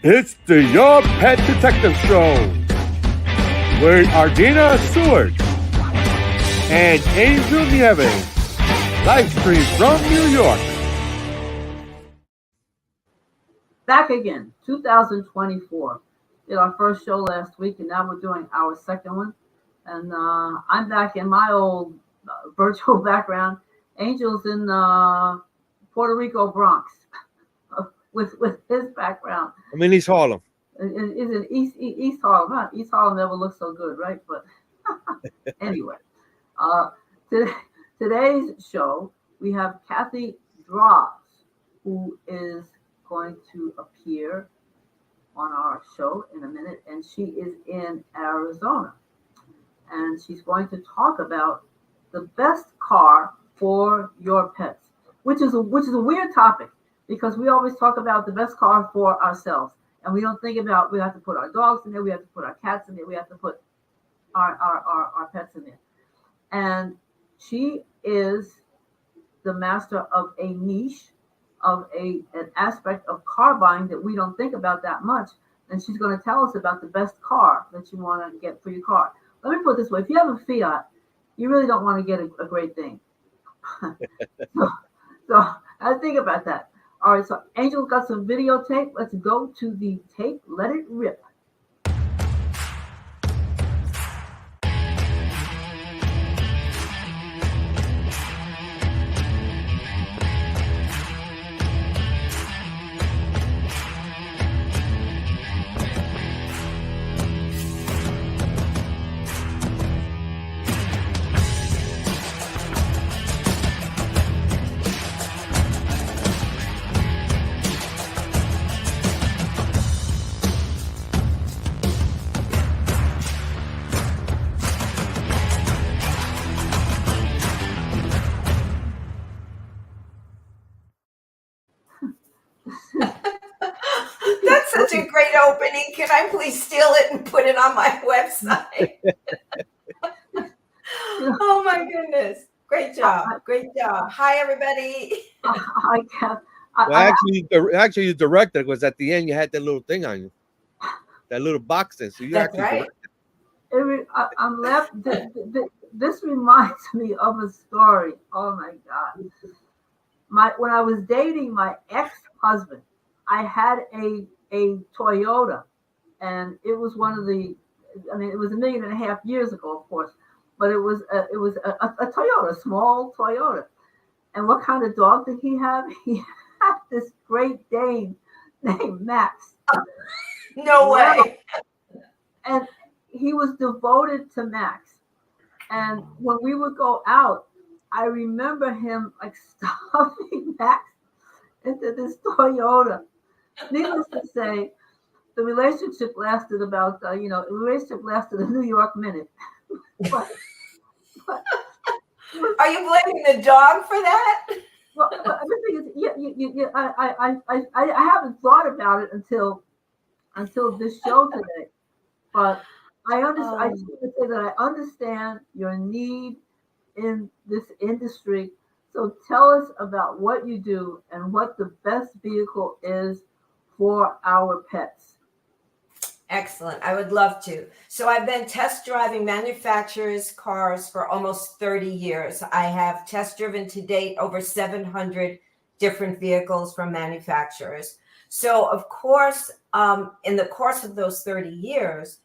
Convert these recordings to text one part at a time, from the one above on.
It's the Your Pet Detective Show with Ardina Stewart and Angel Nieves, live stream from New York. Back again, 2024. Did our first show last week, and now we're doing our second one. And I'm back in my old virtual background. Angel's in Puerto Rico, Bronx, with his background. I'm in East Harlem. Is in East Harlem? Huh? East Harlem never looks so good, right? But anyway, today's show we have Cathy Droz, who is going to appear on our show in a minute, and she is in Arizona, and she's going to talk about the best car for your pets, which is a weird topic because we always talk about the best car for ourselves, and we don't think about we have to put our dogs in there, we have to put our cats in there, we have to put our pets in there, and she is the master of a niche of an aspect of car buying that we don't think about that much. And she's going to tell us about the best car that you want to get for your car. Let me put it this way. If you have a Fiat, you really don't want to get a great thing. so I think about that. All right, so Angel's got some videotape. Let's go to the tape. Let it rip. That's such a great opening. Can I please steal it and put it on my website? Oh my goodness. Great job. Great job. Hi, everybody. Hi, Kath. Actually, you directed because at the end you had that little thing on you, that little box thing. So you That's actually right. directed. I'm left. This reminds me of a story. Oh my God! When I was dating my ex-husband, I had a Toyota, and it was one of the. I mean, it was 1.5 million years ago, of course, but it was a Toyota, a small Toyota. And what kind of dog did he have? He had this Great Dane named Max. No way. And he was devoted to Max. And when we would go out, I remember him like stuffing Max into this Toyota. Needless to say, the relationship lasted about, the relationship lasted a New York minute. but Are you blaming the dog for that? Well, the thing is, I haven't thought about it until this show today. But I understand. I just want to say that I understand your need in this industry. So tell us about what you do and what the best vehicle is for our pets. Excellent. I would love to. So I've been test driving manufacturers' cars for almost 30 years. I have test driven to date over 700 different vehicles from manufacturers. So, of course, in the course of those 30 years,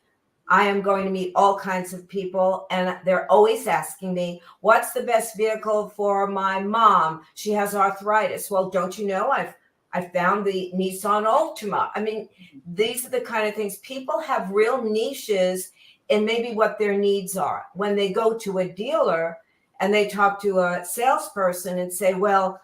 I am going to meet all kinds of people, and they're always asking me, what's the best vehicle for my mom? She has arthritis. Well, don't you know, I found the Nissan Altima. I mean, these are the kind of things. People have real niches in maybe what their needs are. When they go to a dealer and they talk to a salesperson and say, well,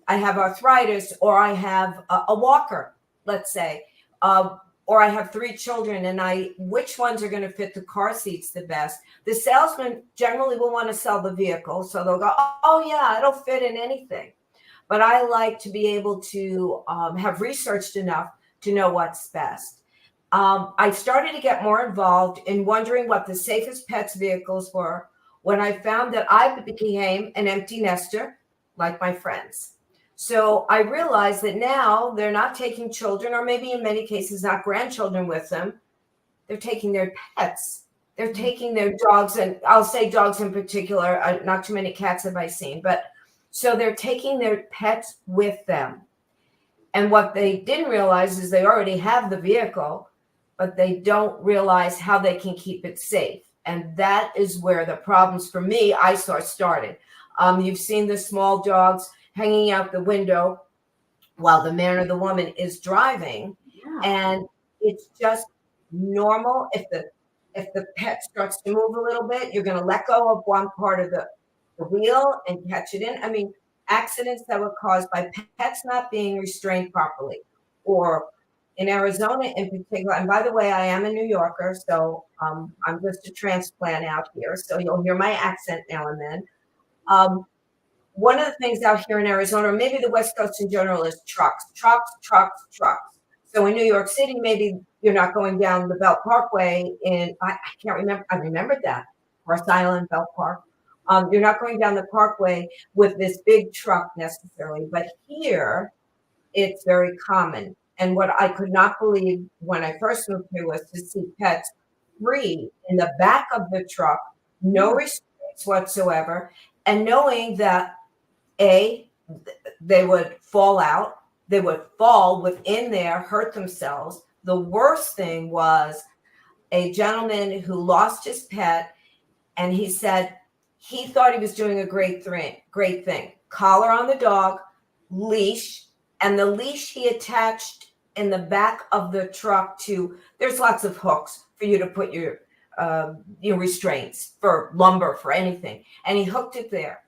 I have arthritis, or I have a walker, let's say, or I have 3 children, and which ones are going to fit the car seats the best? The salesman generally will want to sell the vehicle. So they'll go, oh yeah, it'll fit in anything. But I like to be able to have researched enough to know what's best. I started to get more involved in wondering what the safest pets vehicles were when I found that I became an empty nester like my friends. So I realized that now they're not taking children, or maybe in many cases not grandchildren with them. They're taking their pets. They're taking their dogs, and I'll say dogs in particular. Not too many cats have I seen, but so they're taking their pets with them. And what they didn't realize is they already have the vehicle, but they don't realize how they can keep it safe. And that is where the problems for me, I saw started. You've seen the small dogs hanging out the window while the man or the woman is driving. Yeah. And it's just normal. If the pet starts to move a little bit, you're going to let go of one part of the wheel and catch it in. I mean, accidents that were caused by pets not being restrained properly, or in Arizona in particular. And by the way, I am a New Yorker, so I'm just a transplant out here. So you'll hear my accent now and then. One of the things out here in Arizona, or maybe the West Coast in general, is trucks. So in New York City, maybe you're not going down the Belt Parkway I can't remember. I remembered that. Ross Island, Belt Park. You're not going down the parkway with this big truck necessarily, but here it's very common. And what I could not believe when I first moved here was to see pets free in the back of the truck, no restraints whatsoever, and knowing that they would fall out, they would fall within there, hurt themselves. The worst thing was a gentleman who lost his pet, and he said he thought he was doing a great thing. Collar on the dog, leash, and the leash he attached in the back of the truck to, there's lots of hooks for you to put your restraints for lumber, for anything. And he hooked it there.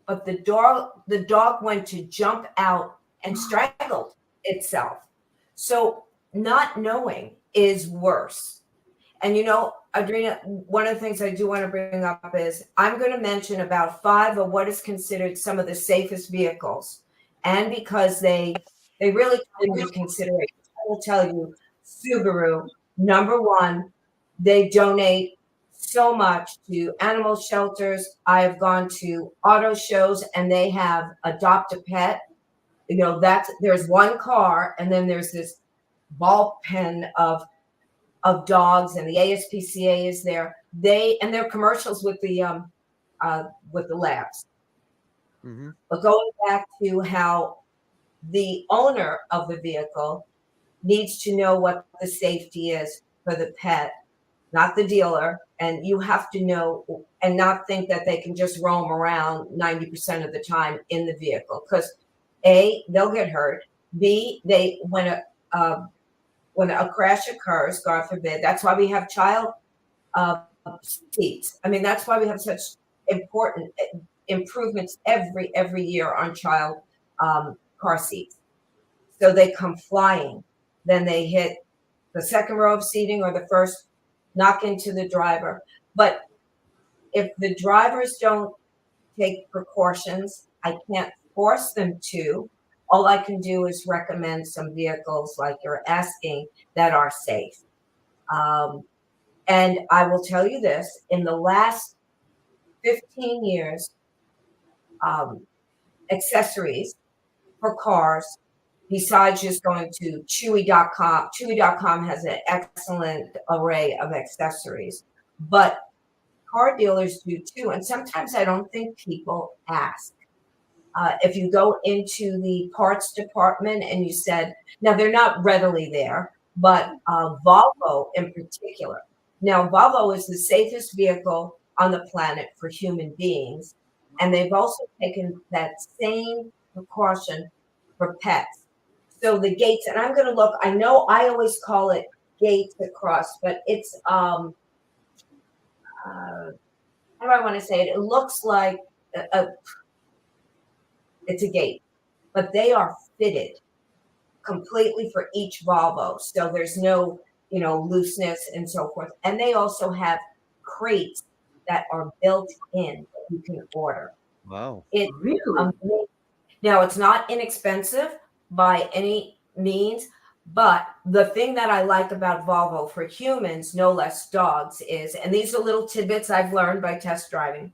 But the dog went to jump out and strangled itself. So not knowing is worse. And Adrena, one of the things I do want to bring up is I'm going to mention about 5 of what is considered some of the safest vehicles. And because they really come into consideration, I will tell you, Subaru, number 1, they donate so much to animal shelters. I have gone to auto shows and they have adopt a pet. There's one car and then there's this ball pen of dogs, and the ASPCA is there. And their commercials with the labs. Mm-hmm. But going back to how the owner of the vehicle needs to know what the safety is for the pet, not the dealer. And you have to know and not think that they can just roam around 90% of the time in the vehicle, because A, they'll get hurt. B, when a crash occurs, God forbid, that's why we have child seats. I mean, that's why we have such important improvements every year on child car seats. So they come flying. Then they hit the second row of seating or the first, knock into the driver. But if the drivers don't take precautions, I can't force them to. All I can do is recommend some vehicles like you're asking that are safe. And I will tell you this, in the last 15 years, accessories for cars, besides just going to Chewy.com has an excellent array of accessories, but car dealers do too. And sometimes I don't think people ask. If you go into the parts department and you said, now they're not readily there, but Volvo in particular. Now, Volvo is the safest vehicle on the planet for human beings. And they've also taken that same precaution for pets. So the gates, and I'm going to look, I know I always call it gates across, but it's, how do I want to say it? It looks like it's a gate, but they are fitted completely for each Volvo. So there's no, looseness and so forth. And they also have crates that are built in that you can order. Wow. It's Really? amazing. Now, it's not inexpensive by any means, but the thing that I like about Volvo for humans, no less dogs, is, and these are little tidbits I've learned by test driving.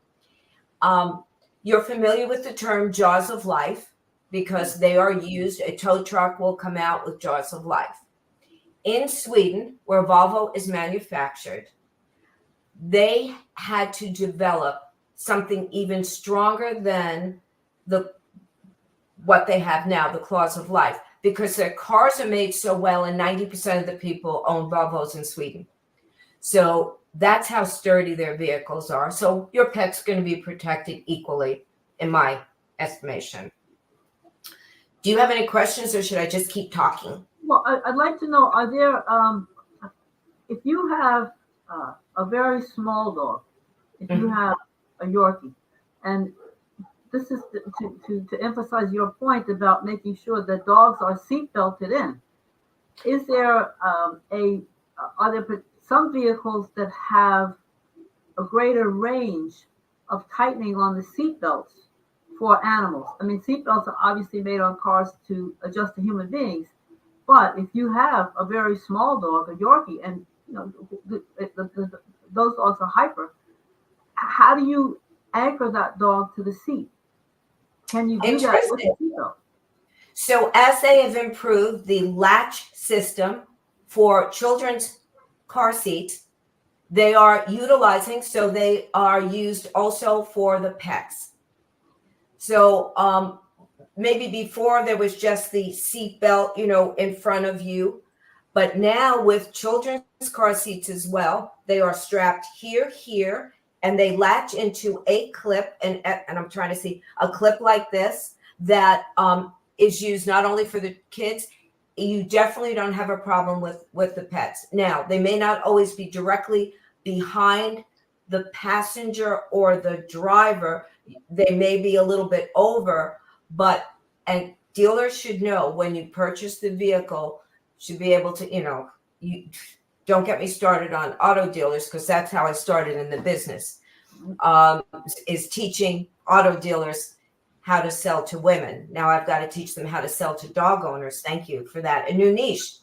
You're familiar with the term jaws of life. because they are used. A tow truck will come out with Jaws of Life. In Sweden, where Volvo is manufactured, they had to develop something even stronger than what they have now, the Claws of Life, because their cars are made so well, and 90% of the people own Volvos in Sweden. So that's how sturdy their vehicles are. So your pet's going to be protected equally, in my estimation. Do you have any questions, or should I just keep talking? Well, I'd like to know, are there, if you have a very small dog, if you have a Yorkie, and this is to emphasize your point about making sure that dogs are seat belted in, is there are there some vehicles that have a greater range of tightening on the seat belts for animals? I mean, seat belts are obviously made on cars to adjust to human beings, but if you have a very small dog, a Yorkie, and you know those dogs are hyper, how do you anchor that dog to the seat? Can you do that with the seat belt? So as they have improved the latch system for children's car seats, they are utilizing, so they are used also for the pets. So maybe before there was just the seat belt, in front of you, but now with children's car seats as well, they are strapped here, and they latch into a clip, and I'm trying to see a clip like this that is used not only for the kids. You definitely don't have a problem with the pets. Now, they may not always be directly behind the passenger or the driver. They may be a little bit over, and dealers should know when you purchase the vehicle, should be able to, you don't get me started on auto dealers, because that's how I started in the business, is teaching auto dealers how to sell to women. Now I've got to teach them how to sell to dog owners. Thank you for that. A new niche.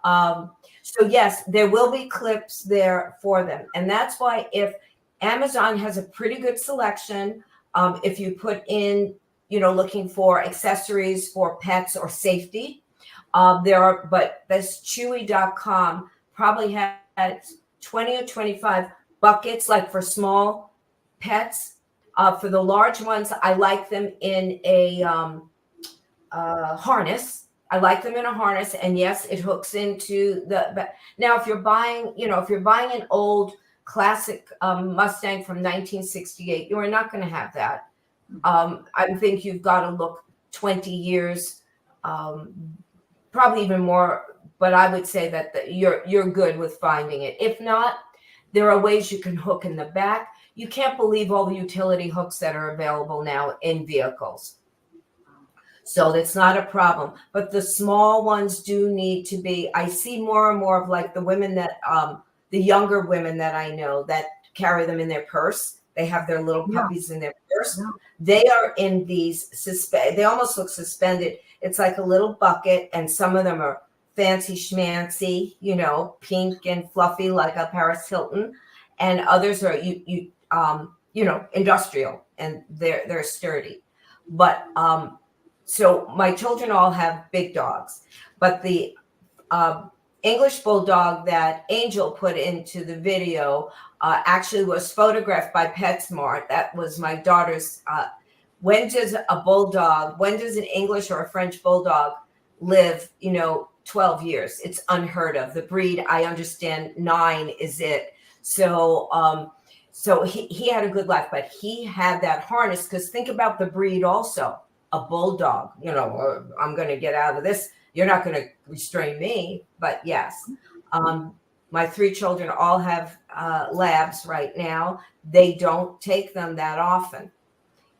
So yes, there will be clips there for them. And that's why if Amazon has a pretty good selection, if you put in, looking for accessories for pets or safety, but this Chewy.com probably has 20 or 25 buckets, like for small pets. For the large ones, I like them in a harness. I like them in a harness, and yes, it hooks into the. Now, if you're buying an old classic Mustang from 1968, you are not going to have that. I think you've got to look 20 years, probably even more. But I would say that you're good with finding it. If not, there are ways you can hook in the back. You can't believe all the utility hooks that are available now in vehicles. So that's not a problem. But the small ones do need to be, I see more and more of like the women that, the younger women that I know that carry them in their purse. They have their little puppies in their purse. Yeah. They are in these, they almost look suspended. It's like a little bucket, and some of them are fancy schmancy, pink and fluffy like a Paris Hilton. And others are, industrial, and they're sturdy. But so my children all have big dogs, but the English bulldog that Angel put into the video actually was photographed by PetSmart. That was my daughter's. When does an English or a French bulldog live, 12 years? It's unheard of. The breed, I understand, 9 is it. So he had a good life, but he had that harness, because think about the breed also. A bulldog, I'm going to get out of this. You're not going to restrain me. But yes, my 3 children all have labs right now. They don't take them that often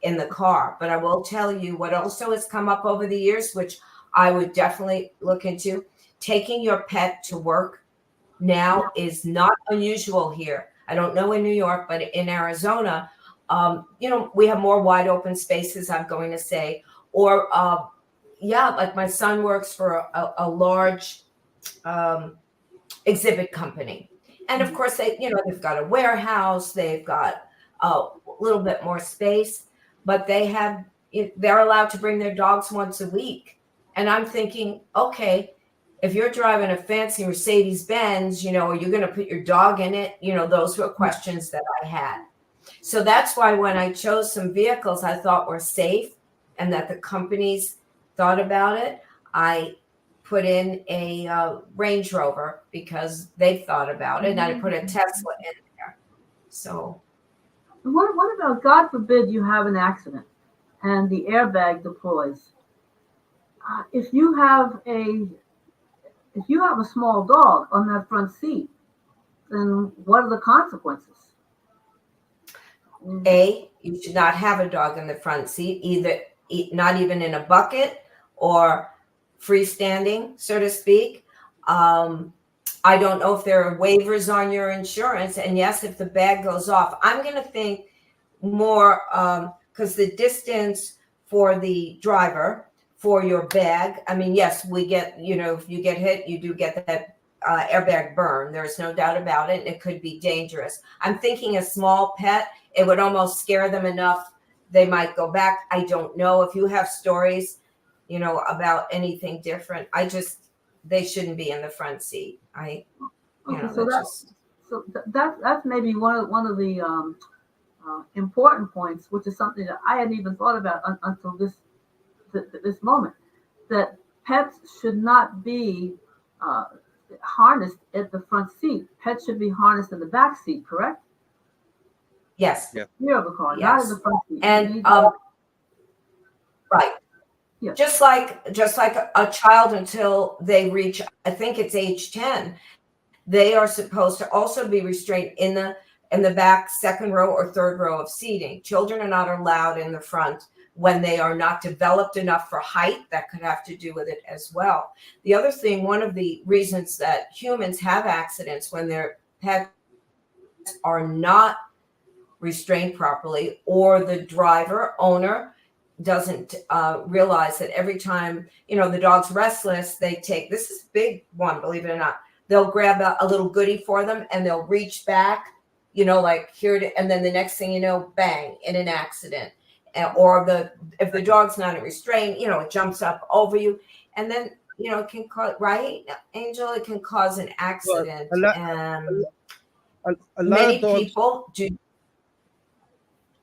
in the car. But I will tell you what also has come up over the years, which I would definitely look into. Taking your pet to work now is not unusual here. I don't know in New York, but in Arizona, we have more wide open spaces, I'm going to say. Or, like my son works for a large exhibit company. And of course, they've got a warehouse, they've got a little bit more space, but they have, they're allowed to bring their dogs once a week. And I'm thinking, okay, if you're driving a fancy Mercedes-Benz, are you going to put your dog in it? Those were questions that I had. So that's why when I chose some vehicles I thought were safe and that the companies thought about it, I put in a Range Rover because they thought about it, and I put a Tesla in there. So what about, God forbid, you have an accident and the airbag deploys? If you have a small dog on that front seat, then what are the consequences? You should not have a dog in the front seat, either not even in a bucket or freestanding, so to speak. I don't know if there are waivers on your insurance. And yes, if the bag goes off, I'm going to think more because the distance for the driver, for your bag, I mean, yes, we get, if you get hit, you do get that airbag burn. There's no doubt about it. It could be dangerous. I'm thinking a small pet, it would almost scare them enough. They might go back. I don't know if you have stories, about anything different. They shouldn't be in the front seat. That's maybe one of the important points, which is something that I hadn't even thought about until this moment, that pets should not be harnessed at the front seat. Pets should be harnessed in the back seat, correct? Yes. Yeah. Rear of the car, Yes. not in the front seat. And right. Yeah. Just like a child until they reach, I think it's age 10, they are supposed to also be restrained in the back second row or third row of seating. Children are not allowed in the front when they are not developed enough for height. That could have to do with it as well. The other thing, one of the reasons that humans have accidents when their pets are not restrained properly, or the owner doesn't realize that every time, the dog's restless, this is a big one, believe it or not, they'll grab a little goodie for them and they'll reach back, like here, and then the next thing you know, bang, in an accident. Or if the dog's not restrained, it jumps up over you, and then, it can cause, right, Angel, it can cause an accident. Many people do.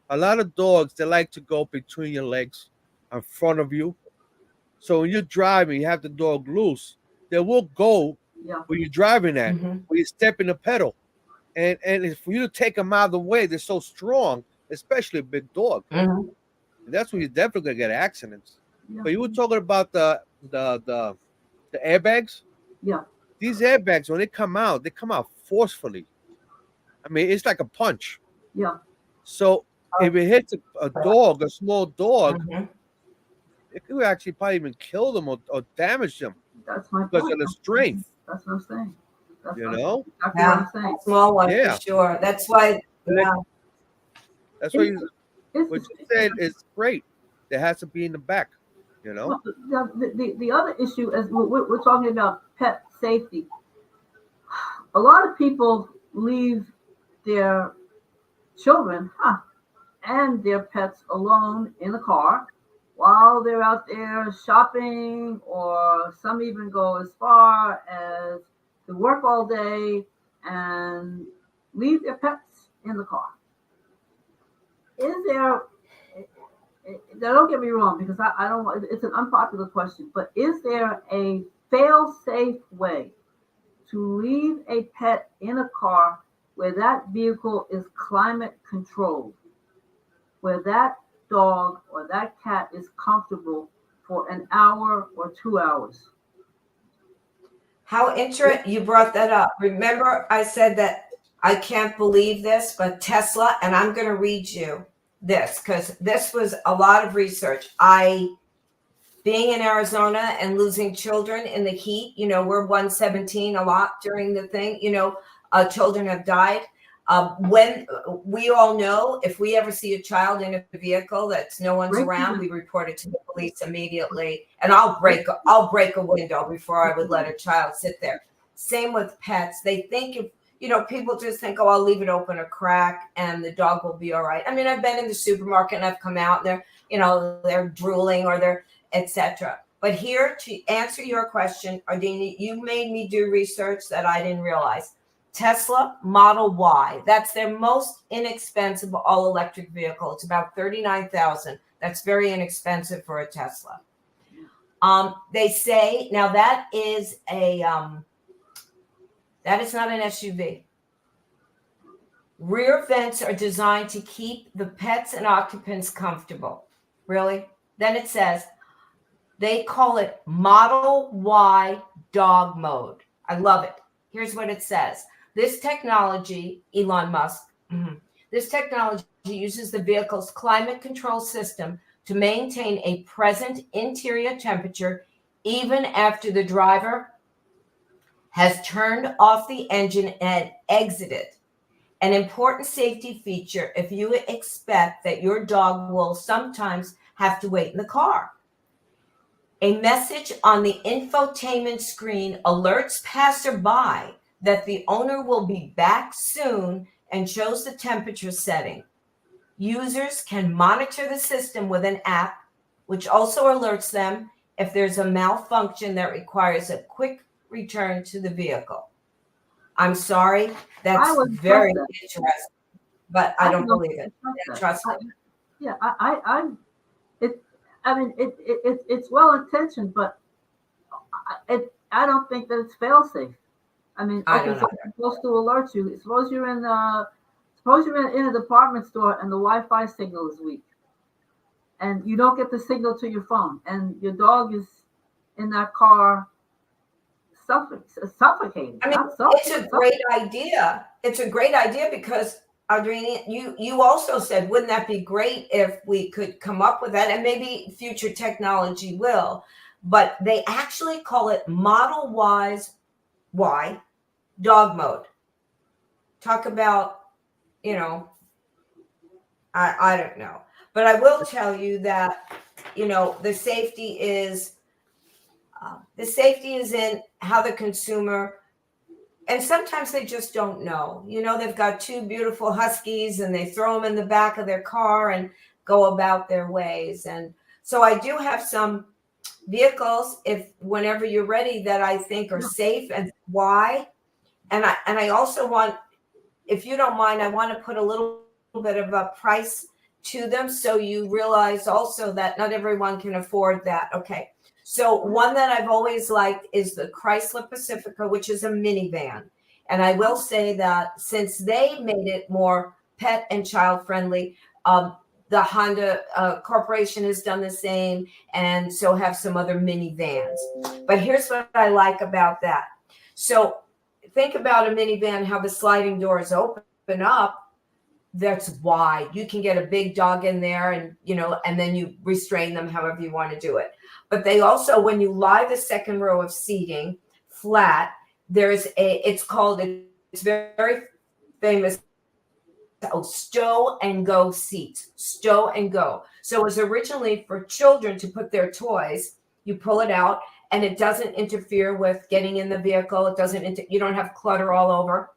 A lot of dogs, they like to go between your legs, in front of you. So when you're driving, you have the dog loose. They will go where you're driving at, when you step in the pedal. And for you to take them out of the way, they're so strong, especially a big dog. And that's when you're definitely gonna get accidents. Yeah. But you were talking about the airbags. Yeah. These airbags, when they come out forcefully. I mean, it's like a punch. Yeah. So if it hits a dog, a small dog, it could actually probably even kill them or damage them. That's my because point. of the strength. That's what I'm saying. That's Exactly what I'm saying. Small one for sure. That's why. That's what you said is great. There has to be in the back. Well, the other issue is we're talking about pet safety. A lot of people leave their children and their pets alone in the car while they're out there shopping, or some even go as far as to work all day and leave their pets in the car. Is there, now don't get me wrong, because I don't want, it's an unpopular question, but is there a fail-safe way to leave a pet in a car where that vehicle is climate controlled, where that dog or that cat is comfortable for an hour or 2 hours? How interesting you brought that up. Remember, I said that I can't believe this, but Tesla, and I'm going to read you this because this was a lot of research. Being in Arizona and losing children in the heat, we're 117 a lot during the thing, children have died. When we all know, if we ever see a child in a vehicle that's no one's around, we report it to the police immediately. And I'll break a window before I would let a child sit there. Same with pets. They think if, people just think, I'll leave it open a crack and the dog will be all right. I mean, I've been in the supermarket and I've come out and they're drooling or they're etc. But here to answer your question, Ardini, you made me do research that I didn't realize. Tesla Model Y, that's their most inexpensive all-electric vehicle. It's about $39,000. That's very inexpensive for a Tesla. They say now that is not an SUV. Rear vents are designed to keep the pets and occupants comfortable. Really? Then it says they call it Model Y dog mode. I love it. Here's what it says. This technology, Elon Musk, this technology uses the vehicle's climate control system to maintain a present interior temperature even after the driver has turned off the engine and exited. An important safety feature if you expect that your dog will sometimes have to wait in the car. A message on the infotainment screen alerts passerby that the owner will be back soon and shows the temperature setting. Users can monitor the system with an app, which also alerts them if there's a malfunction that requires a quick return to the vehicle. I'm sorry, that's very interesting, but I don't believe it. Trust me. Yeah, it's well intentioned, but I don't think that it's fail safe. I mean, okay, so it's supposed to alert you. Suppose you're in a department store and the Wi-Fi signal is weak, and you don't get the signal to your phone, and your dog is in that car suffocating. I mean, it's a great idea. It's a great idea because, Audrina, you also said, wouldn't that be great if we could come up with that? And maybe future technology will. But they actually call it Model Y dog mode. Talk about, I don't know. But I will tell you that, the safety is in how the consumer, and sometimes they just don't know. They've got two beautiful huskies and they throw them in the back of their car and go about their ways. And so I do have some vehicles, whenever you're ready, that I think are safe and why. And I also want, if you don't mind, I want to put a little bit of a price to them so you realize also that not everyone can afford that. Okay. So one that I've always liked is the Chrysler Pacifica, which is a minivan. And I will say that since they made it more pet and child friendly, the Honda Corporation has done the same, and so have some other minivans. But here's what I like about that. So think about a minivan, how the sliding doors open up. That's wide. You can get a big dog in there and, and then you restrain them however you want to do it. But they also, when you lie the second row of seating flat, it's very famous, stow and go seats, stow and go. So it was originally for children to put their toys. You pull it out and it doesn't interfere with getting in the vehicle. You don't have clutter all over,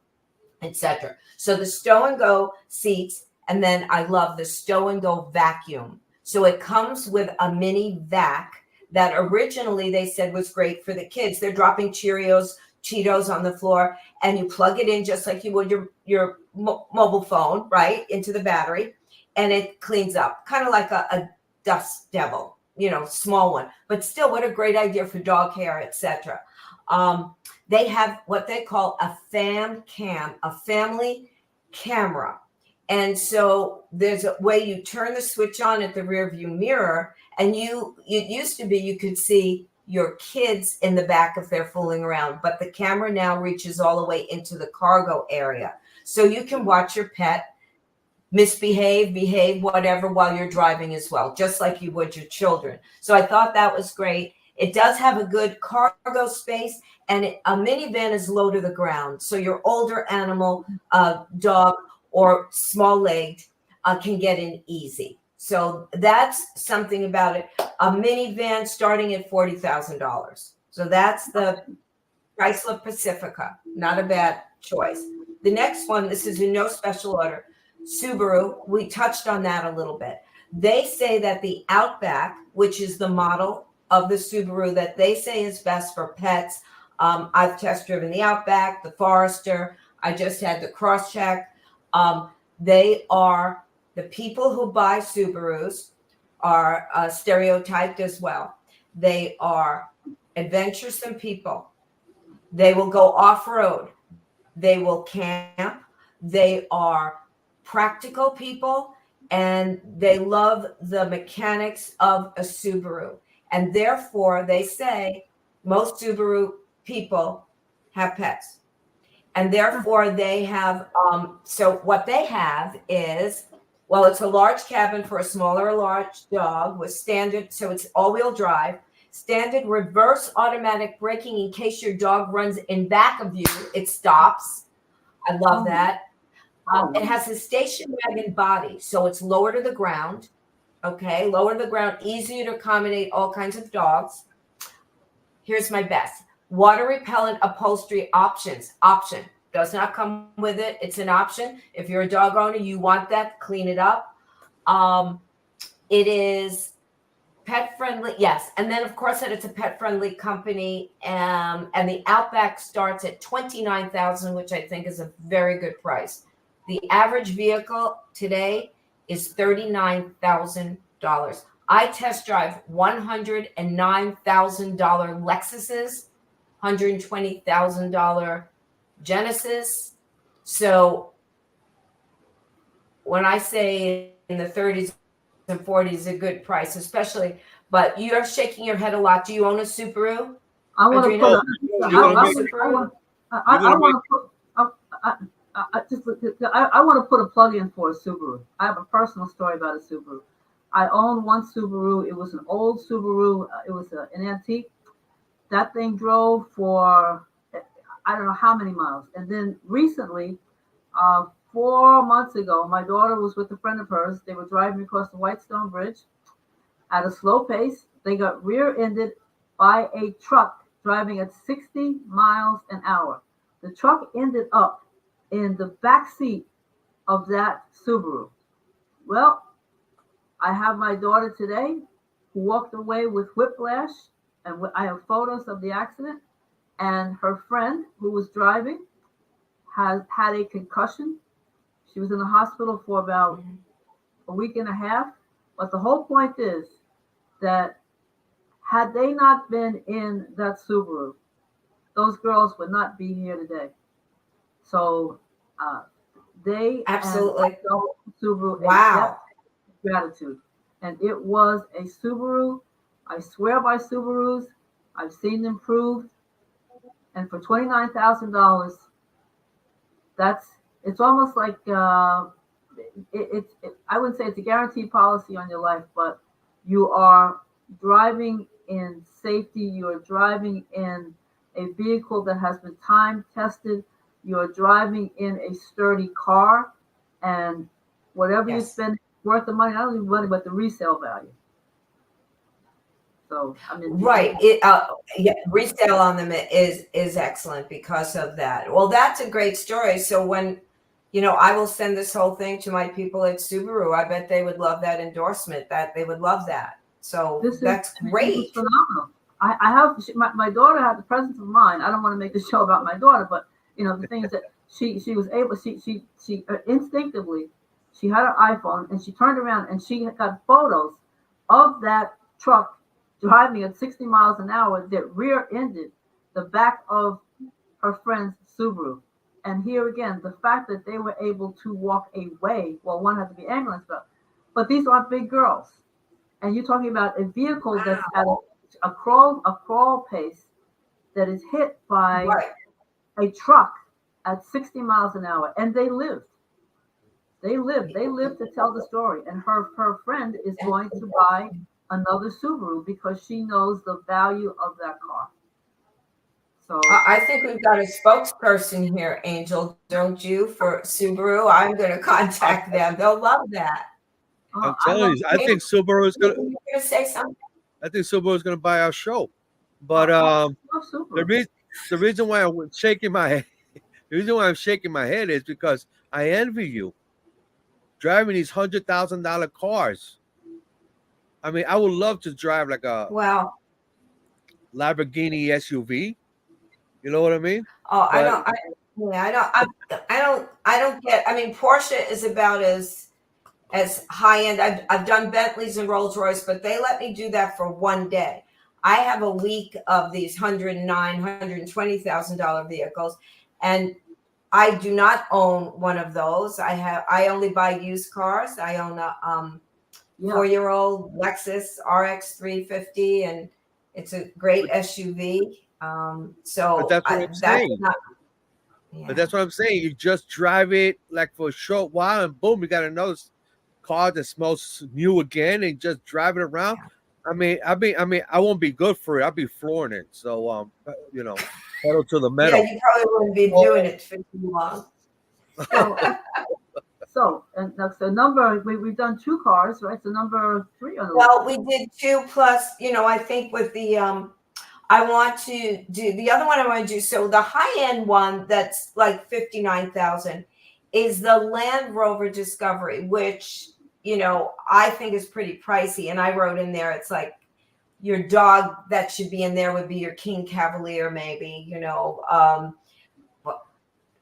etc. So the stow and go seats, and then I love the stow and go vacuum. So it comes with a mini vac that originally they said was great for the kids. They're dropping Cheetos on the floor, and you plug it in just like you would your mobile phone, right, into the battery, and it cleans up, kind of like a dust devil, small one. But still, what a great idea for dog hair, etc. They have what they call a fam cam, a family camera. And so there's a way you turn the switch on at the rear view mirror, and it used to be you could see your kids in the back if they're fooling around, but the camera now reaches all the way into the cargo area. So you can watch your pet behave, whatever, while you're driving as well, just like you would your children. So I thought that was great. It does have a good cargo space, and a minivan is low to the ground. So your older animal, dog or small-legged, can get in easy. So that's something about it. A minivan starting at $40,000. So that's the Chrysler Pacifica. Not a bad choice. The next one, this is in no special order. Subaru, we touched on that a little bit. They say that the Outback, which is the model of the Subaru that they say is best for pets. I've test driven the Outback, the Forester. I just had the Crosscheck. They are the people who buy Subarus are stereotyped as well. They are adventuresome people. They will go off road. They will camp. They are practical people, and they love the mechanics of a Subaru. And therefore, they say most Subaru people have pets. And therefore, they have, so what they have is, well, it's a large cabin for a small or large dog with standard, so it's all-wheel drive, standard reverse automatic braking in case your dog runs in back of you, it stops. I love that. It has a station wagon body, so it's lower to the ground. Okay, lower to the ground, easier to accommodate all kinds of dogs. Here's my best. Water repellent upholstery options. Option. Does not come with it. It's an option. If you're a dog owner, you want that, clean it up. It is pet friendly. Yes. And then of course it's a pet friendly company. And the Outback starts at $29,000, which I think is a very good price. The average vehicle today is $39,000. I test drive $109,000 Lexuses, $120,000 Genesis. So when I say in the 30s and 40s, a good price, especially, but you're shaking your head a lot. Do you own a Subaru? I want to put. I want to put a plug in for a Subaru. I have a personal story about a Subaru. I owned one Subaru. It was an old Subaru. It was an antique. That thing drove for I don't know how many miles. And then recently, 4 months ago, my daughter was with a friend of hers. They were driving across the Whitestone Bridge at a slow pace. They got rear-ended by a truck driving at 60 miles an hour. The truck ended up in the back seat of that Subaru. Well, I have my daughter today who walked away with whiplash, and I have photos of the accident. And her friend who was driving has had a concussion. She was in the hospital for about a week and a half. But the whole point is that had they not been in that Subaru, those girls would not be here today. So they absolutely Subaru. Wow. Gratitude. And it was a Subaru. I swear by Subarus. I've seen them proved. And for $29,000, it's almost like I wouldn't say it's a guaranteed policy on your life, but you are driving in safety. You are driving in a vehicle that has been time tested. You are driving in a sturdy car, and whatever you spend worth the money, not only money but the resale value. So I mean, right. Resale on them is excellent because of that. Well, that's a great story. So when I will send this whole thing to my people at Subaru, I bet they would love that endorsement. That they would love that. So that's great. This is phenomenal. I have my daughter had the presence of mind. I don't want to make the show about my daughter, but the things that she was able. She instinctively, she had her iPhone and she turned around and she got photos of that truck driving at 60 miles an hour that rear-ended the back of her friend's Subaru. And here again, the fact that they were able to walk away, well, one had to be ambulance, but these aren't big girls. And you're talking about a vehicle that's at a crawl pace that is hit by a truck at 60 miles an hour. And they lived. They lived to tell the story. And her friend is going to buy another Subaru because she knows the value of that car. So I think we've got a spokesperson here, Angel, don't you, for Subaru? I'm going to contact them. They'll love that. I'm telling you, I think Subaru is going to say something. I think Subaru is going to buy our show. But the reason why I'm shaking my head, is because I envy you driving these $100,000 cars I mean, I would love to drive like a Well, Lamborghini SUV. You know what I mean? oh, I But don't. Yeah, I don't get. I mean, Porsche is about as high end. I've done Bentleys and Rolls Royce, but they let me do that for one day. I have a week of these $120,000 vehicles, and I do not own one of those. I only buy used cars. I own a Yeah. 4-year-old Lexus RX 350, and it's a great SUV. but So that's what I'm that's saying. not. But Yeah. that's what I'm saying. You just drive it like for a short while, and boom, you got another car that smells new again, and just drive it around. I mean, I won't be good for it. I'll be flooring it. So, you know, pedal to the Yeah, metal. you probably wouldn't be Well, doing it for too long. So, and that's the number. We've done 2 cars, right? So number 3 on the list. Well, we did 2 plus, I think with the I want to do the other one I want to do. So the high end one that's like 59,000 is the Land Rover Discovery, which, I think is pretty pricey. And I wrote in there, it's like your dog that should be in there would be your King Cavalier, maybe,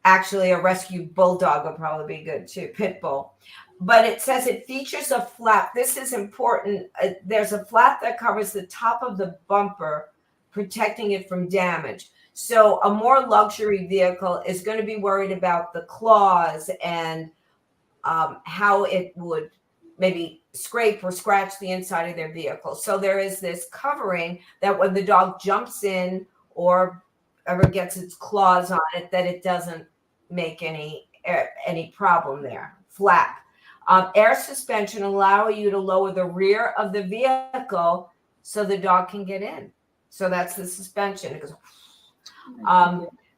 actually a rescue bulldog would probably be good too, pit bull. But it says it features a flap. This is important. There's a flap that covers the top of the bumper, protecting it from damage. So a more luxury vehicle is going to be worried about the claws and how it would maybe scrape or scratch the inside of their vehicle. So there is this covering that when the dog jumps in or ever gets its claws on it, that it doesn't make any problem there. Flap. Air suspension allow you to lower the rear of the vehicle so the dog can get in. So that's the suspension. It goes.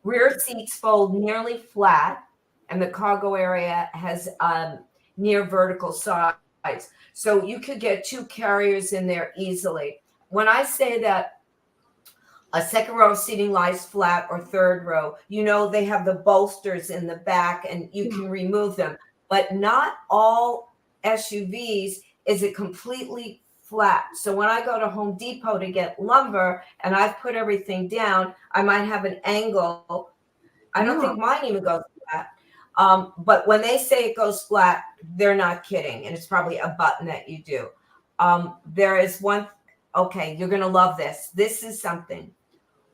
Rear seats fold nearly flat, and the cargo area has near vertical sides. So you could get 2 carriers in there easily. When I say that a second row seating lies flat or third row, they have the bolsters in the back and you can remove them. But not all SUVs is it completely flat. So when I go to Home Depot to get lumber and I've put everything down, I might have an angle. I don't think mine even goes flat. But when they say it goes flat, they're not kidding. And it's probably a button that you do. There is one. Okay, you're going to love this. This is something.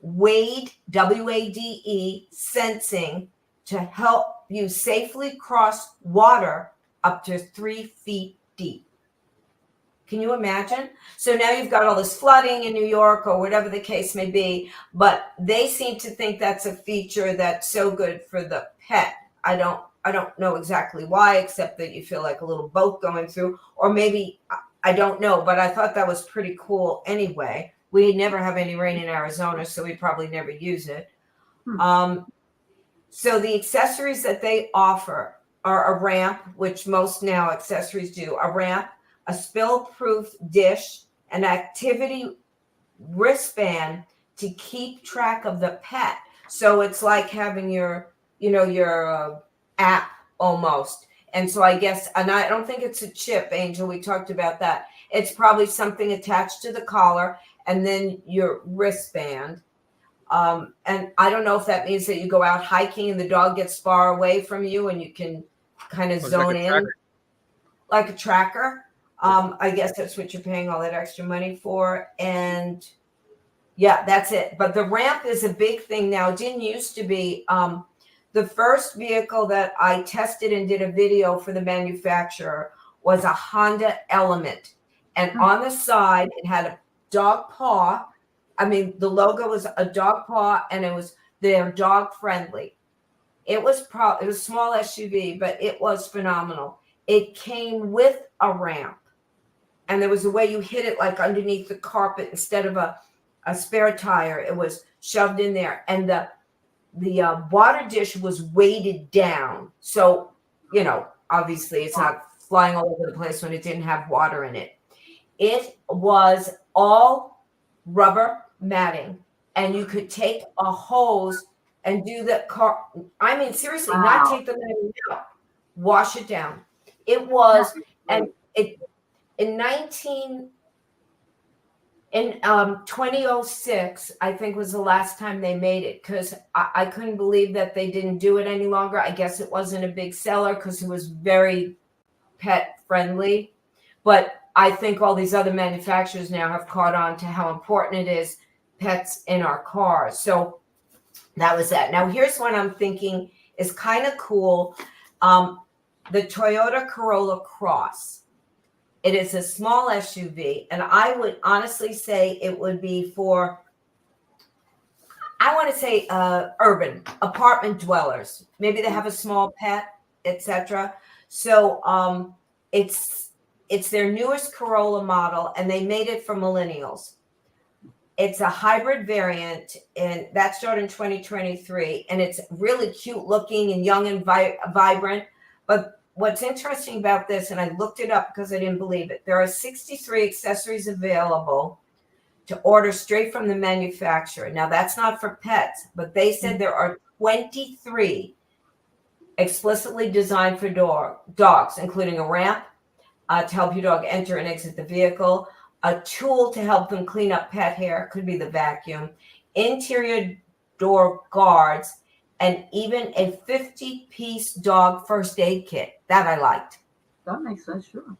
Wade, WADE, sensing to help you safely cross water up to 3 feet deep. Can you imagine? So now you've got all this flooding in New York or whatever the case may be, but they seem to think that's a feature that's so good for the pet. I don't know exactly why, except that you feel like a little boat going through, or maybe I don't know, but I thought that was pretty cool anyway. We never have any rain in Arizona, so we probably never use it. So the accessories that they offer are a ramp, which most now accessories do, a ramp, a spill-proof dish, an activity wristband to keep track of the pet. So it's like having your app almost. And so I guess, and I don't think it's a chip, Angel, we talked about that. It's probably something attached to the collar and then your wristband. And I don't know if that means that you go out hiking and the dog gets far away from you and you can kind of zone in like a tracker. I guess that's what you're paying all that extra money for. And yeah, that's it. But the ramp is a big thing now. It didn't used to be. The first vehicle that I tested and did a video for the manufacturer was a Honda Element. And on the side, it had a dog paw. I mean, the logo was a dog paw, and they're dog friendly. It was a small SUV, but it was phenomenal. It came with a ramp, and there was a way you hit it like underneath the carpet instead of a spare tire. It was shoved in there, and the water dish was weighted down. So, obviously it's not flying all over the place when it didn't have water in it. It was all rubber matting, and you could take a hose and do the car. I mean, seriously, not take the matting out, wash it down. It was, and it in In 2006, I think was the last time they made it, because I couldn't believe that they didn't do it any longer. I guess it wasn't a big seller because it was very pet friendly. But I think all these other manufacturers now have caught on to how important it is, pets in our cars. So that was that. Now here's what I'm thinking is kind of cool. The Toyota Corolla Cross. It is a small SUV, and I would honestly say it would be for, I want to say, urban apartment dwellers. Maybe they have a small pet, etc. So it's their newest Corolla model, and they made it for millennials. It's a hybrid variant, and that started in 2023, and it's really cute looking and young and vibrant. But what's interesting about this, and I looked it up because I didn't believe it, there are 63 accessories available to order straight from the manufacturer. Now, that's not for pets, but they said there are 23 explicitly designed for dogs, including a ramp to help your dog enter and exit the vehicle, a tool to help them clean up pet hair, could be the vacuum, interior door guards, and even a 50-piece dog first aid kit. That I liked. That makes sense, sure.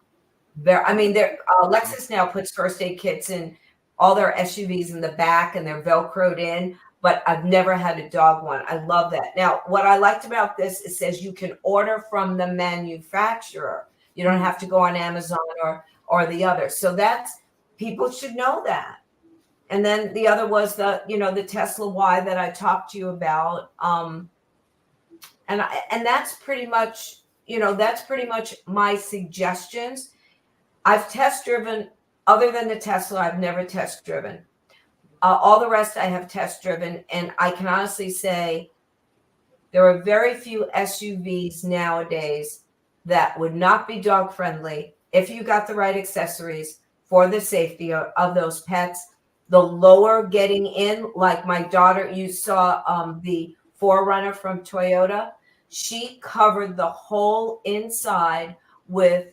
Lexus now puts first aid kits in all their SUVs in the back, and they're Velcroed in, but I've never had a dog one. I love that. Now, what I liked about this, it says you can order from the manufacturer. You don't have to go on Amazon or the other. So that's, people should know that. And then the other was the Tesla Y that I talked to you about. And that's pretty much, my suggestions. I've test driven, other than the Tesla, I've never test driven. All the rest I have test driven. And I can honestly say there are very few SUVs nowadays that would not be dog friendly if you got the right accessories for the safety of those pets. The lower getting in, like my daughter, you saw the 4Runner from Toyota. She covered the whole inside with,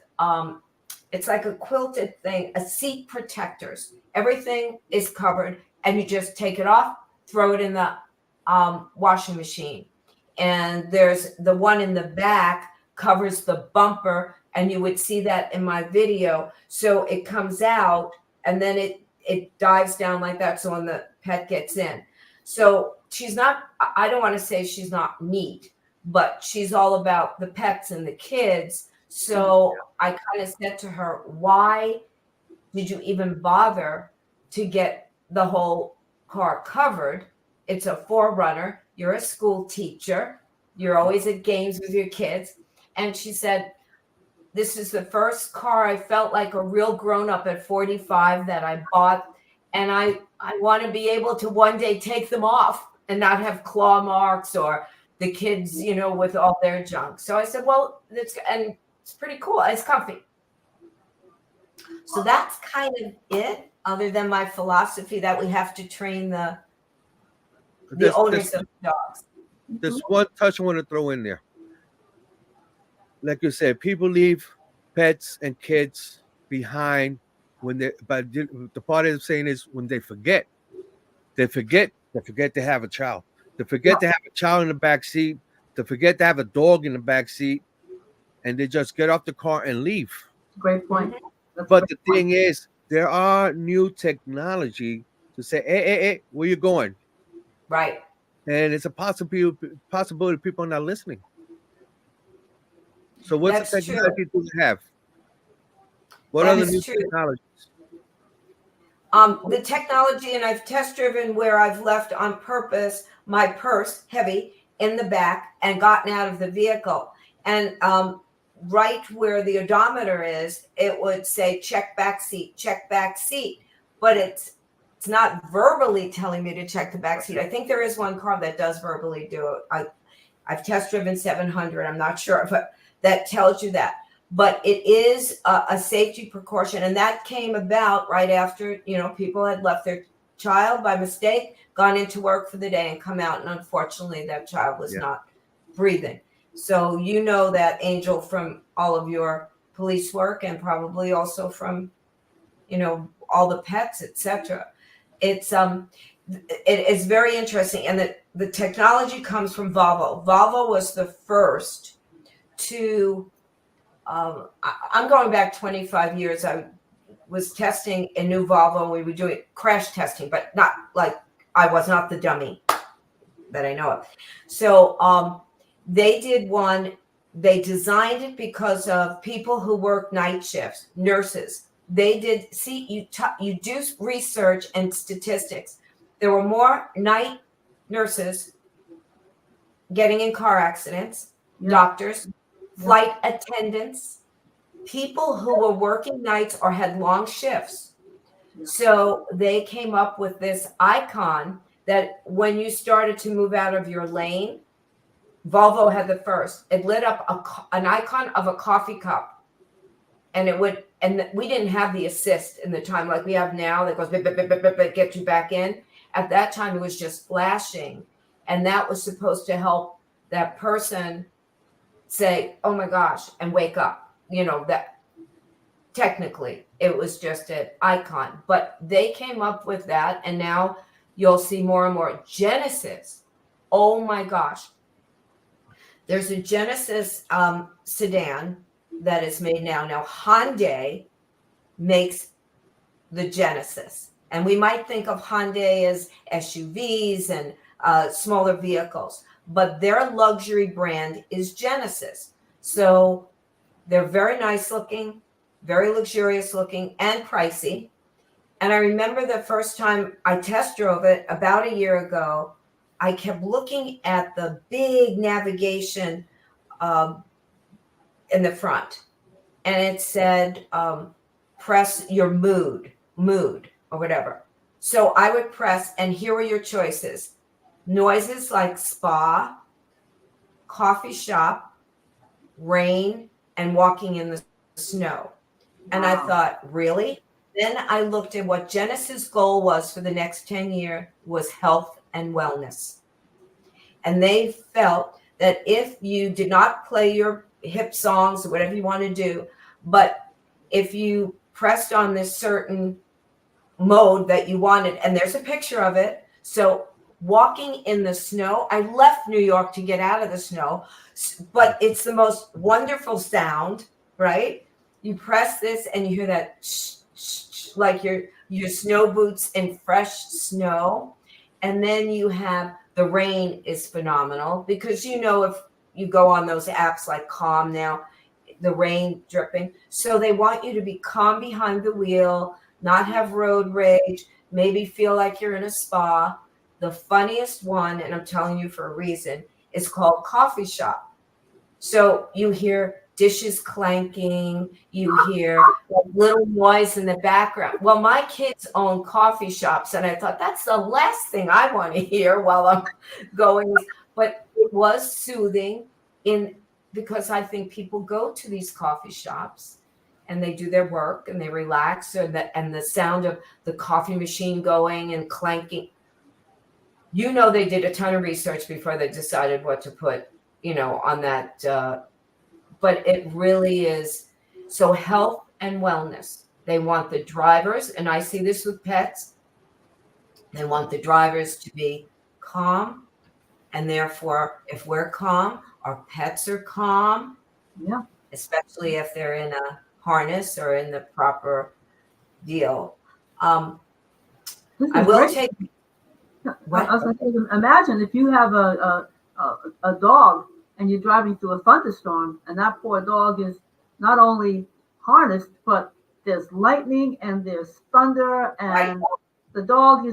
it's like a quilted thing, a seat protectors. Everything is covered, and you just take it off, throw it in the washing machine. And there's the one in the back covers the bumper, and you would see that in my video. So it comes out, and then it dives down like that. So when the pet gets in, so she's not, I don't want to say she's not neat, but she's all about the pets and the kids. So I kind of said to her, why did you even bother to get the whole car covered? It's a 4Runner. You're a school teacher. You're always at games with your kids. And she said, this is the first car I felt like a real grown-up at 45 that I bought. And I want to be able to one day take them off and not have claw marks or the kids, with all their junk. So I said, well, and it's pretty cool. It's comfy. So that's kind of it, other than my philosophy that we have to train the owners of dogs. There's one touch I want to throw in there. Like you said, people leave pets and kids behind but the part of saying is when they forget to have a child. They forget to have a child in the back seat. They forget to have a dog in the back seat, and they just get off the car and leave. Great point. But the thing is, there are new technology to say, hey, where you going? Right. And it's a possibility people are not listening. So what's the technology do we have? What other new technologies? The technology, and I've test driven where I've left on purpose my purse heavy in the back and gotten out of the vehicle. And right where the odometer is, it would say check back seat. But it's not verbally telling me to check the back seat. I think there is one car that does verbally do it. I've test driven 700. I'm not sure, but that tells you that. But it is a safety precaution. And that came about right after, people had left their child by mistake, gone into work for the day and come out. And unfortunately, that child was not breathing. So that, Angel, from all of your police work and probably also from, all the pets, etc. It is very interesting, and the technology comes from Volvo. Volvo was the first to. I'm going back 25 years. I was testing a new Volvo. We were doing crash testing, but not like I was not the dummy that I know of. So they did one. They designed it because of people who work night shifts, nurses. They did you do research and statistics. There were more night nurses getting in car accidents, doctors, flight attendants, people who were working nights or had long shifts. So they came up with this icon that when you started to move out of your lane, Volvo had the first. It lit up an icon of a coffee cup, and we didn't have the assist in the time like we have now that goes, get you back in. At that time, it was just flashing, and that was supposed to help that person say, "Oh my gosh," and wake up. That technically it was just an icon, but they came up with that, and now you'll see more and more. Genesis, oh my gosh. There's a Genesis sedan that is made now. Now, Hyundai makes the Genesis. And we might think of Hyundai as SUVs and smaller vehicles. But their luxury brand is Genesis. So they're very nice looking, very luxurious looking, and pricey. And I remember the first time I test drove it about a year ago, I kept looking at the big navigation in the front, and it said, press your mood, or whatever. So I would press, and here were your choices. Noises like spa, coffee shop, rain, and walking in the snow. And I thought, really? Then I looked at what Genesis' goal was for the next 10 years was health and wellness. And they felt that if you did not play your hip songs or whatever you want to do, but if you pressed on this certain mode that you wanted, and there's a picture of it. So walking in the snow, I left New York to get out of the snow, but it's the most wonderful sound, right? You press this and you hear that like your snow boots in fresh snow. And then you have the rain is phenomenal because if you go on those apps like Calm now, the rain dripping. So they want you to be calm behind the wheel, not have road rage, maybe feel like you're in a spa. The funniest one, and I'm telling you for a reason, is called Coffee Shop. So you hear dishes clanking, you hear little noise in the background. Well, my kids own coffee shops, and I thought that's the last thing I want to hear while I'm going. But it was soothing because I think people go to these coffee shops and they do their work and they relax, and the sound of the coffee machine going and clanking. They did a ton of research before they decided what to put, on that. But it really is. So health and wellness. They want the drivers, and I see this with pets. They want the drivers to be calm. And therefore, if we're calm, our pets are calm. Yeah. Especially if they're in a harness or in the proper deal. I will great. take. What? I was going to say, imagine if you have a dog and you're driving through a thunderstorm, and that poor dog is not only harnessed, but there's lightning and there's thunder, and the dog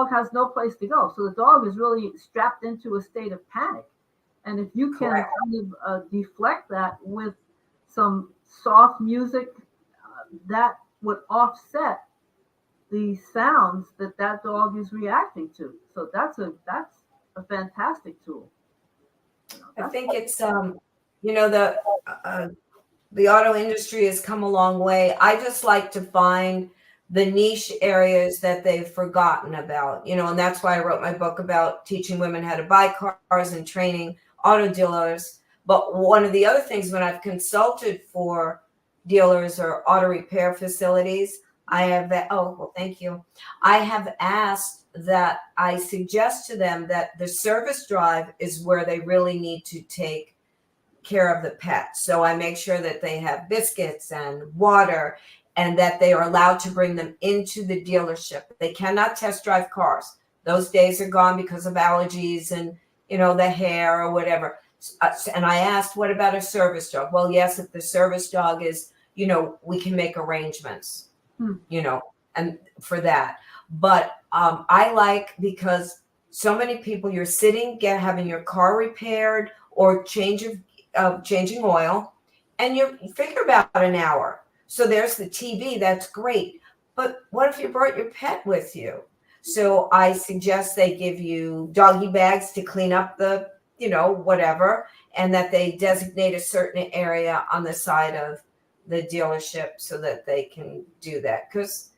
has no place to go. So the dog is really strapped into a state of panic. And if you can kind of deflect that with some soft music, that would offset the sounds that dog is reacting to. So that's a fantastic tool. I think it's the auto industry has come a long way. I just like to find the niche areas that they've forgotten about, and that's why I wrote my book about teaching women how to buy cars and training auto dealers. But one of the other things, when I've consulted for dealers or auto repair facilities, I have that. Oh, well, thank you. I have asked that I suggest to them that the service drive is where they really need to take care of the pet. So I make sure that they have biscuits and water and that they are allowed to bring them into the dealership. They cannot test drive cars. Those days are gone because of allergies and, the hair or whatever. And I asked, what about a service dog? Well, yes, if the service dog is, we can make arrangements, and for that. But I like, because so many people, you're sitting, having your car repaired or changing oil, and you figure about an hour. So there's the TV, that's great. But what if you brought your pet with you? So I suggest they give you doggy bags to clean up the, whatever, and that they designate a certain area on the side of the dealership so that they can do that. Because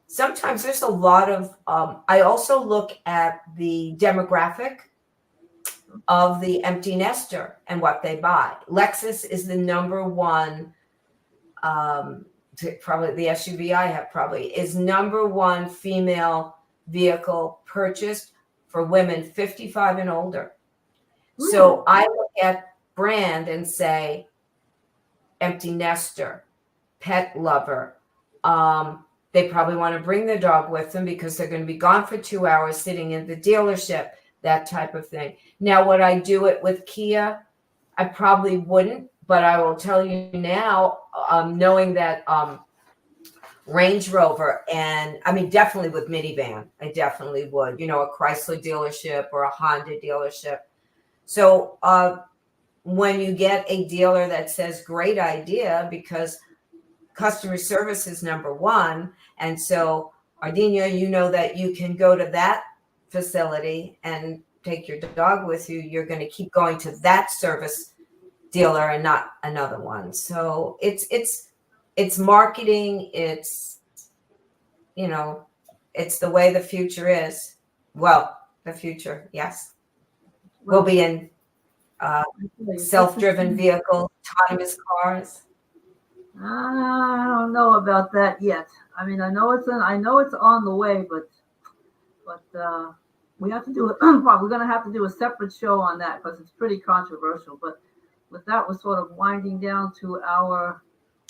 sometimes there's a lot of, I also look at the demographic of the empty nester and what they buy. Lexus is the number one, probably the SUV I have probably is number one female vehicle purchased for women 55 and older. Ooh. So I look at brand and say empty nester, pet lover. They probably want to bring their dog with them because they're going to be gone for 2 hours sitting in the dealership, that type of thing. Now, would I do it with Kia? I probably wouldn't, but I will tell you now, knowing that Range Rover, and I mean, definitely with minivan, I definitely would, a Chrysler dealership or a Honda dealership. So when you get a dealer that says great idea, because customer service is number one. And so, Ardinia, that you can go to that facility and take your dog with you. You're going to keep going to that service dealer and not another one. So it's marketing. It's, it's the way the future is. Well, the future, yes, will be in self-driven vehicles, autonomous cars. I don't know about that yet. I mean, I know it's on the way, but we have to do it. We're going to have to do a separate show on that because it's pretty controversial. But with that, we're sort of winding down to our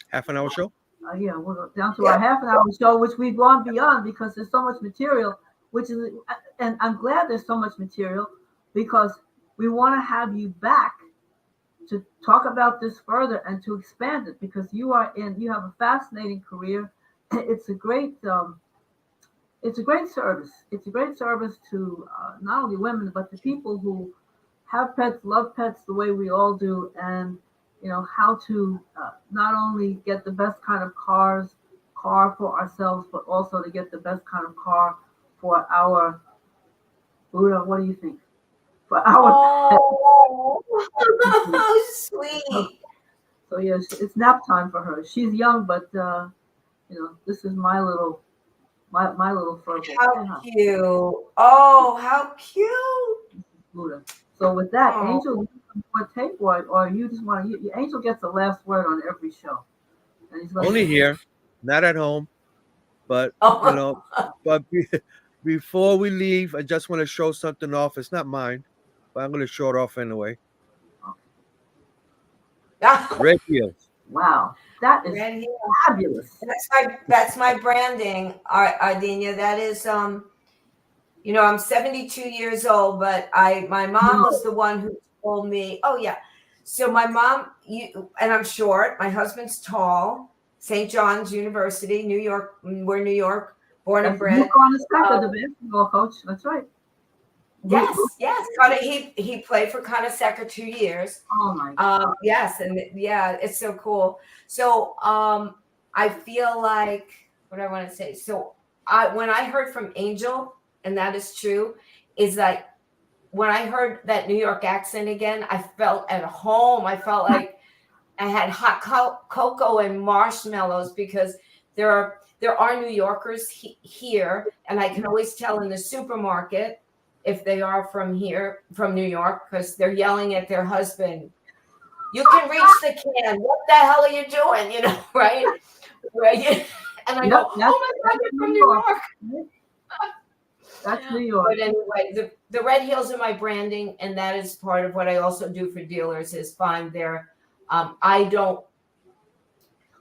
half an hour show. We're down to our half an hour show, which we've gone beyond because there's so much material. And I'm glad there's so much material because we want to have you back to talk about this further and to expand it because you have a fascinating career. It's a great service. It's a great service to not only women, but to people who have pets, love pets the way we all do. And, how to not only get the best kind of car for ourselves, but also to get the best kind of car for our, Buddha, what do you think? For our sweet. So yes, it's nap time for her. She's young, but this is my little furble. How cute! Oh, how cute! Buddha. So with that, Angel, you want to take or you just want to? Angel gets the last word on every show. And he's only here, not at home, but But before we leave, I just want to show something off. It's not mine, but I'm going to show it off anyway. Red heels. Wow, that is fabulous. That's my branding, Ardinia. That is, I'm 72 years old, but my mom was the one who told me. Oh yeah, so my mom, and I'm short. My husband's tall. St. John's University, New York. We're New York, born and bred. The basketball coach. That's right. Yes. He played for Coneseca 2 years. Oh my God. Yes, and it's so cool. So I feel like, what do I want to say? So when I heard from Angel, and that is true, is that when I heard that New York accent again, I felt at home. I felt like I had hot cocoa and marshmallows because there are New Yorkers here, and I can always tell in the supermarket if they are from New York, because they're yelling at their husband, "You can reach the can. What the hell are you doing?" Right? Right? And I Yep, go, oh my God, they're from New York. That's New York. But anyway, the red heels are my branding, and that is part of what I also do for dealers is find their. I don't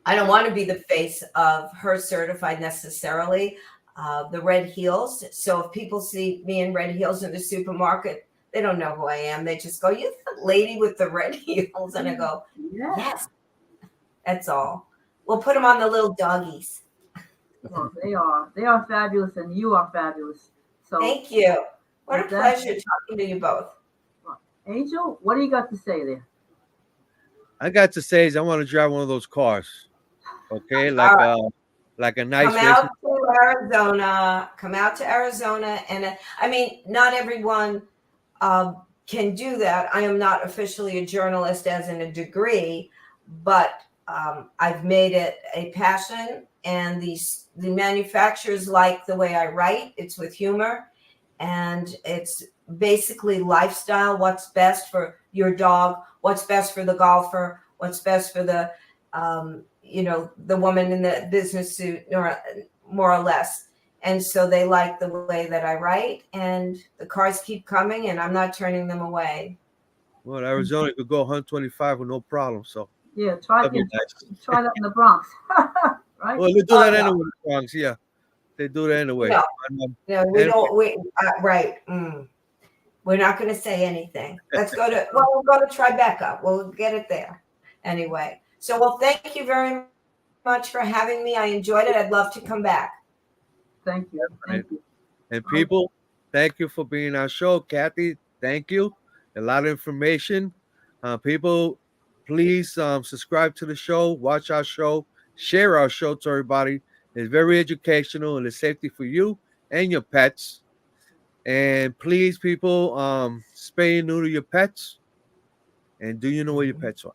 want to be the face of her certified necessarily. The red heels. So if people see me in red heels in the supermarket, they don't know who I am. They just go, "You the lady with the red heels," and I go, Yeah. "Yes, that's all." We'll put them on the little doggies. Well, they are fabulous, and you are fabulous. So Thank you. What a with that- pleasure talking to you both. Angel, what do you got to say there? I got to say is I want to drive one of those cars. Okay, like a nice Come out racing. to Arizona. Come out to Arizona, and I mean, not everyone can do that. I am not officially a journalist, as in a degree, but I've made it a passion, and the manufacturers like the way I write. It's with humor, and it's basically lifestyle. What's best for your dog? What's best for the golfer? What's best for the the woman in the business suit, or more or less. And so they like the way that I write, and the cars keep coming, and I'm not turning them away. Well, Arizona could go 125 with no problem. So Yeah, try that'd be nice. try that in the Bronx, right? Well, they do that no. anyway, in the Bronx. Yeah, they do that anyway. No. No, we And- don't. Right. We're not going to say anything. Let's go to. Well, we'll go to Tribeca. We'll get it there anyway. So, well, thank you very much for having me. I enjoyed it. I'd love to come back. Thank you. Thank you. And people, thank you for being on our show. Cathy, thank you. A lot of information. People, please subscribe to the show, watch our show, share our show to everybody. It's very educational and it's safety for you and your pets. And please, people, spay and neuter your pets. And do you know where your pets are?